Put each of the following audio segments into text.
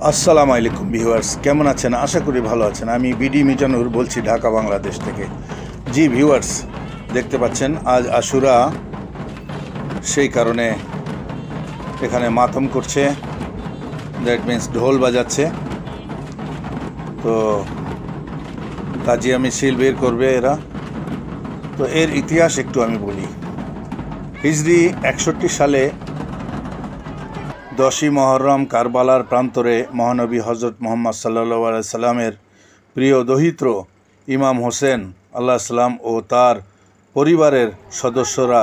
আসসালামু আলাইকুম ভিউয়ার্স, কেমন আছেন? আশা করি ভালো আছেন। আমি বিডি মিজানুর বলছি, ঢাকা বাংলাদেশ থেকে। জি ভিউয়ার্স, দেখতে পাচ্ছেন আজ আশুরা, সেই কারণে এখানে মাতম করছে, দ্যাট মিন্স ঢোল বাজাচ্ছে। তো তাজিয়া মিছিল বের করবে এরা। তো এর ইতিহাস একটু আমি বলি। হিজরি 61 সালে 10ই মহরম কারবালার প্রান্তরে মহানবী হজরত মুহাম্মদ সাল্লাল্লাহু আলাইহি সাল্লামের প্রিয় দহিত্র ইমাম হোসেন আল্লাহ সাল্লাম ও তার পরিবারের সদস্যরা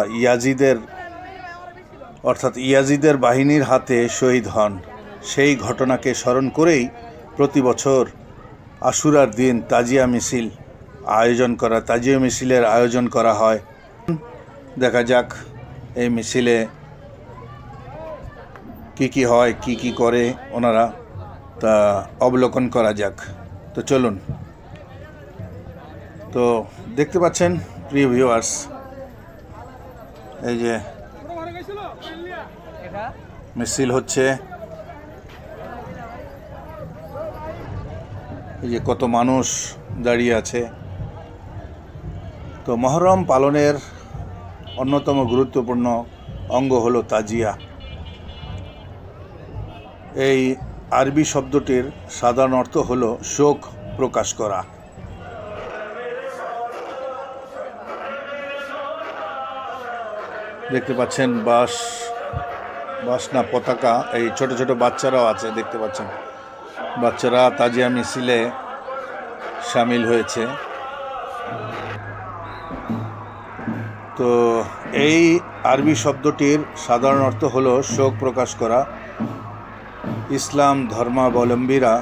ইয়াজিদের বাহিনীর হাতে শহীদ হন। সেই ঘটনাকে স্মরণ করেই প্রতি বছর আশুরার দিন তাজিয়া মিছিলের আয়োজন করা হয়। দেখা যাক এই মিছিলে কি হয়, কি করে ওনারা, তা অবলোকন করা যাক। তো চলুন। তো দেখতে পাচ্ছেন প্রিয় ভিউয়ার্স, এই যে মিছিল হচ্ছে, এই যে কত মানুষ দাঁড়িয়ে আছে। তো মহরম পালনের অন্যতম গুরুত্বপূর্ণ অঙ্গ হলো তাজিয়া। এই আরবি শব্দটির সাধারণ অর্থ হলো শোক প্রকাশ করা। দেখতে পাচ্ছেন বাস না পতাকা, এই ছোট ছোট বাচ্চারাও আছে, দেখতে পাচ্ছেন বাচ্চারা তাজিয়া মিছিলে সামিল হয়েছে। তো এই আরবি শব্দটির সাধারণ অর্থ হলো শোক প্রকাশ করা। ইসলাম ধর্মাবলম্বীরা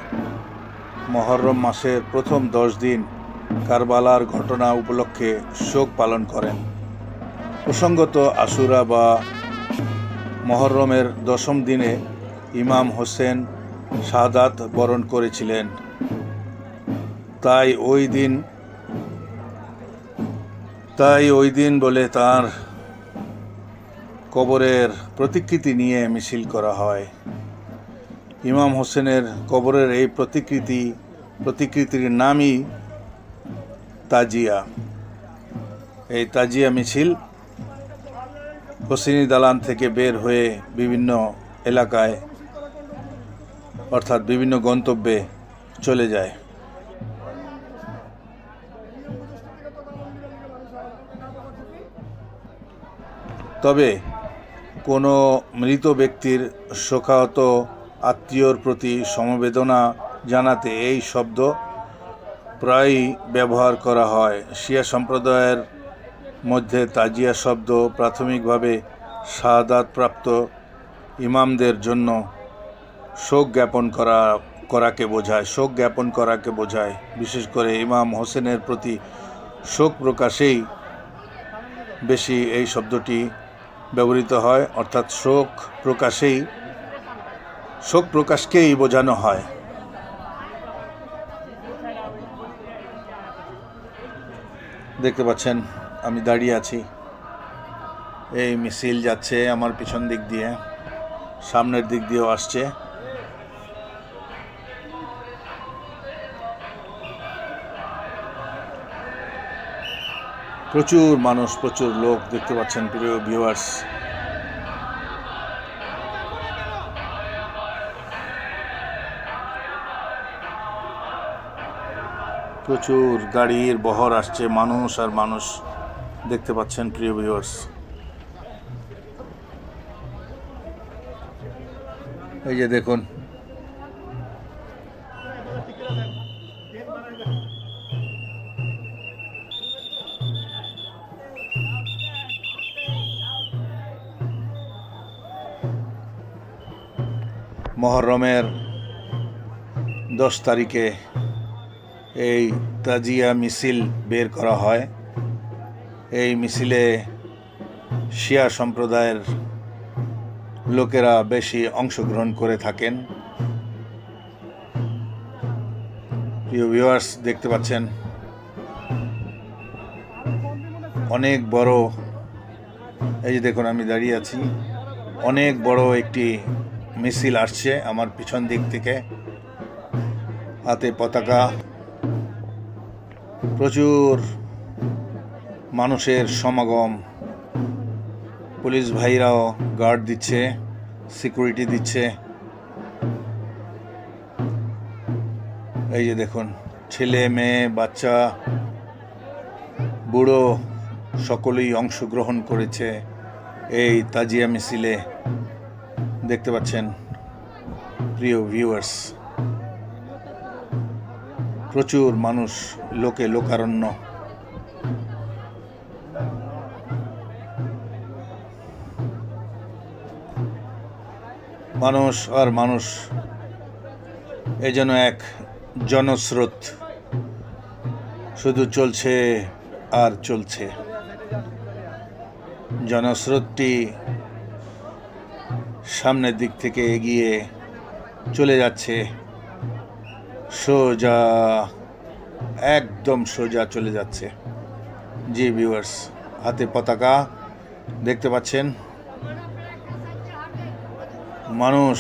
মহরম মাসের প্রথম 10 দিন কারবালার ঘটনা উপলক্ষে শোক পালন করেন। প্রসঙ্গত আশুরা বা মহরমের 10ম দিনে ইমাম হোসেন শাহাদাত বরণ করেছিলেন। তাই ওই দিন বলে তার কবরের প্রতিকৃতি নিয়ে মিছিল করা হয়। ইমাম হোসেনের কবরের এই প্রতিকৃতির নামই তাজিয়া। এই তাজিয়া মিছিল হোসেনি দালান থেকে বের হয়ে বিভিন্ন এলাকায়, অর্থাৎ বিভিন্ন গন্তব্যে চলে যায়। তবে কোনো মৃত ব্যক্তির শোকাহত আত্মীয়র প্রতি সমবেদনা জানাতে এই শব্দ প্রায়ই ব্যবহার করা হয়। শিয়া সম্প্রদায়ের মধ্যে তাজিয়া শব্দ প্রাথমিকভাবে শাহাদাতপ্রাপ্ত ইমামদের জন্য শোক জ্ঞাপন করাকে বোঝায়। বিশেষ করে ইমাম হোসেনের প্রতি শোক প্রকাশেই বেশি এই শব্দটি ব্যবহৃত হয়, অর্থাৎ শোক প্রকাশকেই বোঝানো হয়। দেখতে পাচ্ছেন আমি দাঁড়িয়ে আছি, এই মিছিল যাচ্ছে আমার পিছন দিক দিয়ে, সামনের দিক দিয়েও আসছে। প্রচুর মানুষ, প্রচুর লোক দেখতে পাচ্ছেন প্রিয় ভিউয়ার্স। প্রচুর গাড়ির বহর আসছে, মানুষ আর মানুষ দেখতে পাচ্ছেন প্রিয় ভিউয়ার্স। এই যে দেখুন, মহরমের 10 তারিখে এই তাজিয়া মিছিল বের করা হয়। এই মিছিলে শিয়া সম্প্রদায়ের লোকেরা বেশি অংশগ্রহণ করে থাকেন। প্রিয় ভিউয়ার্স, দেখতে পাচ্ছেন অনেক বড়, এই যে দেখুন আমি দাঁড়িয়ে আছি, অনেক বড় একটি মিছিল আসছে আমার পিছন দিক থেকে। হাতে পতাকা, প্রচুর মানুষের সমাগম। পুলিশ ভাইরাও গার্ড দিচ্ছে, সিকিউরিটি দিচ্ছে। এই যে দেখুন, ছেলে মেয়ে বাচ্চা বুড়ো সকলেই অংশগ্রহণ করেছে এই তাজিয়া মিছিলে। দেখতে পাচ্ছেন প্রিয় ভিউয়ার্স, প্রচুর মানুষ, লোকে লোকারণ্য। মানুষ আর মানুষ, এ যেন এক জনস্রোত, শুধু চলছে আর চলছে। জনস্রোতটি সামনের দিক থেকে এগিয়ে চলে যাচ্ছে, সোজা, একদম সোজা চলে যাচ্ছে। জি ভিউয়ার্স, হাতে পতাকা দেখতে পাচ্ছেন, মানুষ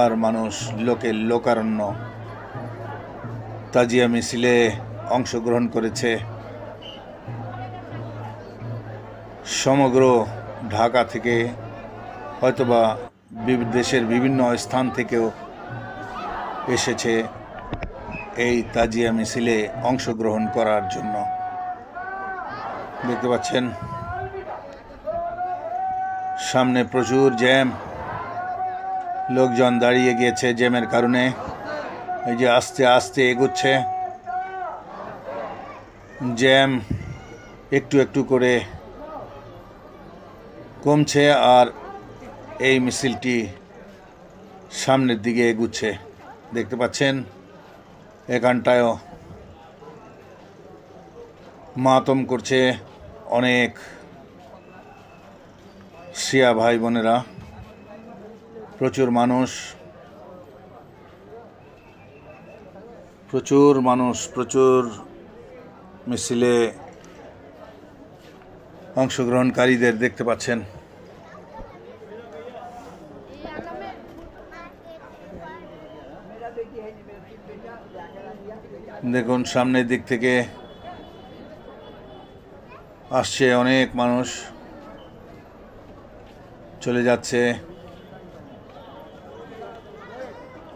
আর মানুষ, লোকে লোকারণ্য। তাজিয়া মিছিলে অংশগ্রহণ করেছে সমগ্র ঢাকা থেকে, হয়তোবা দেশের বিভিন্ন স্থান থেকেও এসেছে এই তাজিয়া মিছিলে অংশগ্রহণ করার জন্য। দেখতে পাচ্ছেন সামনে প্রচুর জ্যাম, লোকজন দাঁড়িয়ে গিয়েছে জ্যামের কারণে। এই যে আস্তে আস্তে এগোচ্ছে, জ্যাম একটু একটু করে কমছে আর এই মিছিলটি সামনের দিকে এগুচ্ছে। দেখতে পাচ্ছেন এখানটায়ও মাতম করছে অনেক শিয়া ভাই বোনেরা, প্রচুর মানুষ, প্রচুর মিছিলে অংশগ্রহণকারীদের দেখতে পাচ্ছেন। দেখুন সামনের দিক থেকে আসছে অনেক মানুষ, চলে যাচ্ছে,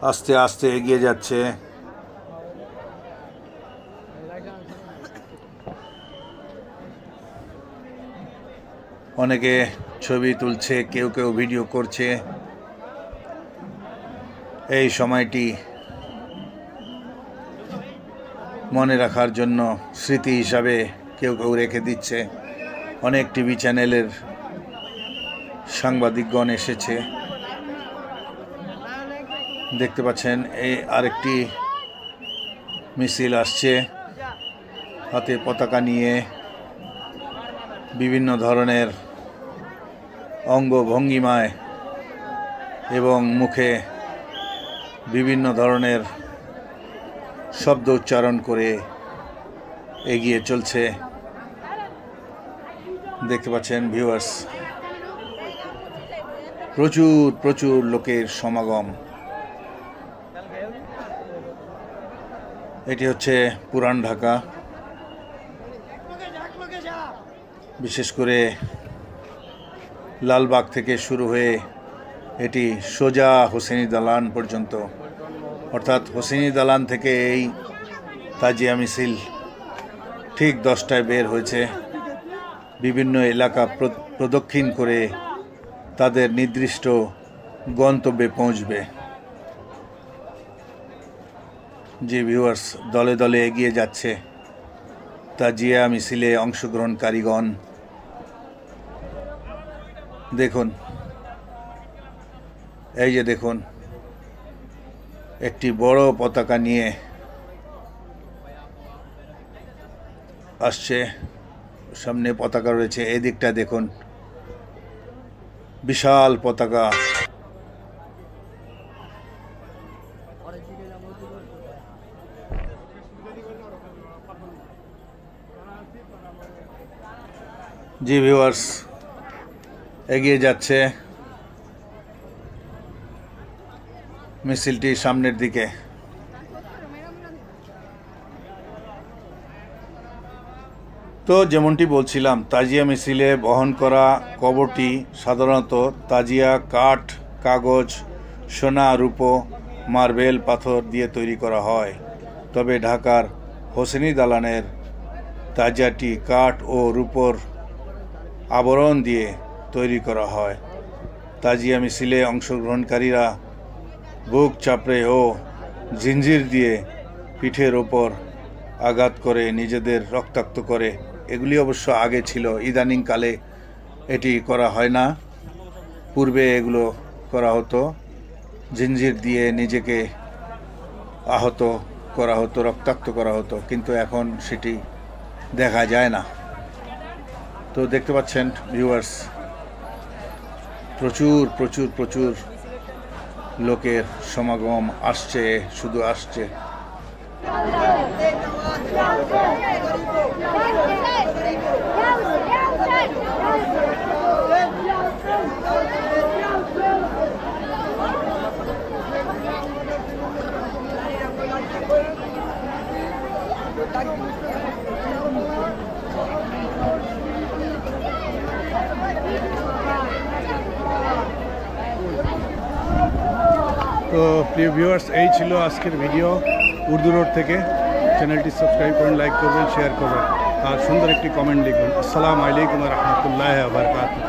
আস্তে আস্তে এগিয়ে যাচ্ছে। অনেকে ছবি তুলছে, কেউ কেউ ভিডিও করছে। এই সময়টি মনে রাখার জন্য স্মৃতি হিসাবে কেউ কেউ রেখে দিচ্ছে। অনেক টিভি চ্যানেলের সাংবাদিকগণ এসেছে। দেখতে পাচ্ছেন এই আরেকটি মিছিল আসছে, হাতে পতাকা নিয়ে, বিভিন্ন ধরনের অঙ্গভঙ্গিমায় এবং মুখে বিভিন্ন ধরনের শব্দ উচ্চারণ করে এগিয়ে চলছে। দেখতে পাচ্ছেন ভিউয়ার্স, প্রচুর লোকের সমাগম। এটি হচ্ছে পুরান ঢাকা, বিশেষ করে লালবাগ থেকে শুরু হয়ে এটি সোজা হোসেনি দালান পর্যন্ত, অর্থাৎ হোসেনি দালান থেকে এই তাজিয়া মিছিল ঠিক 10টায় বের হয়েছে, বিভিন্ন এলাকা প্রদক্ষিণ করে তাদের নির্দিষ্ট গন্তব্যে পৌঁছবে। যে ভিউয়ার্স, দলে দলে এগিয়ে যাচ্ছে তাজিয়া মিছিলে অংশগ্রহণকারীগণ। দেখুন, এই যে দেখুন, একটি বড় পতাকা নিয়ে আসছে, সামনে পতাকা রয়েছে। এই দিকটা দেখুন, বিশাল পতাকা। জি ভিউয়ার্স, এগিয়ে যাচ্ছে মিছিলটি সামনের দিকে। তো যেমনটি বলছিলাম, তাজিয়া মিছিলে বহন করা কবরটি সাধারণত তাজিয়া কাঠ, কাগজ, সোনা, রূপো, মার্বেল, পাথর দিয়ে তৈরি করা হয়। তবে ঢাকার হোসেনি দালানের তাজিয়াটি কাঠ ও রূপোর আবরণ দিয়ে তৈরি করা হয়। তাজিয়া মিছিলে অংশগ্রহণকারীরা বুক চাপড়ে ও জিঞ্জির দিয়ে পিঠের ওপর আঘাত করে নিজেদের রক্তাক্ত করে। এগুলি অবশ্য আগে ছিল, ইদানিংকালে এটি করা হয় না। পূর্বে এগুলো করা হতো, জিঞ্জির দিয়ে নিজেকে আহত করা হতো, রক্তাক্ত করা হতো, কিন্তু এখন সেটি দেখা যায় না। তো দেখতে পাচ্ছেন ভিউয়ার্স, প্রচুর প্রচুর প্রচুর লোকের সমাগম আসছে, শুধু আসছে। তো প্রিয় ভিউয়ার্স, এই ছিল আজকের ভিডিও উর্দু রোড থেকে। চ্যানেলটি সাবস্ক্রাইব করুন, লাইক করবেন, শেয়ার করবেন আর সুন্দর একটি কমেন্ট লিখবেন। আসসালামু আলাইকুম ওয়া রাহমাতুল্লাহি ওয়া বারাকাতুহু।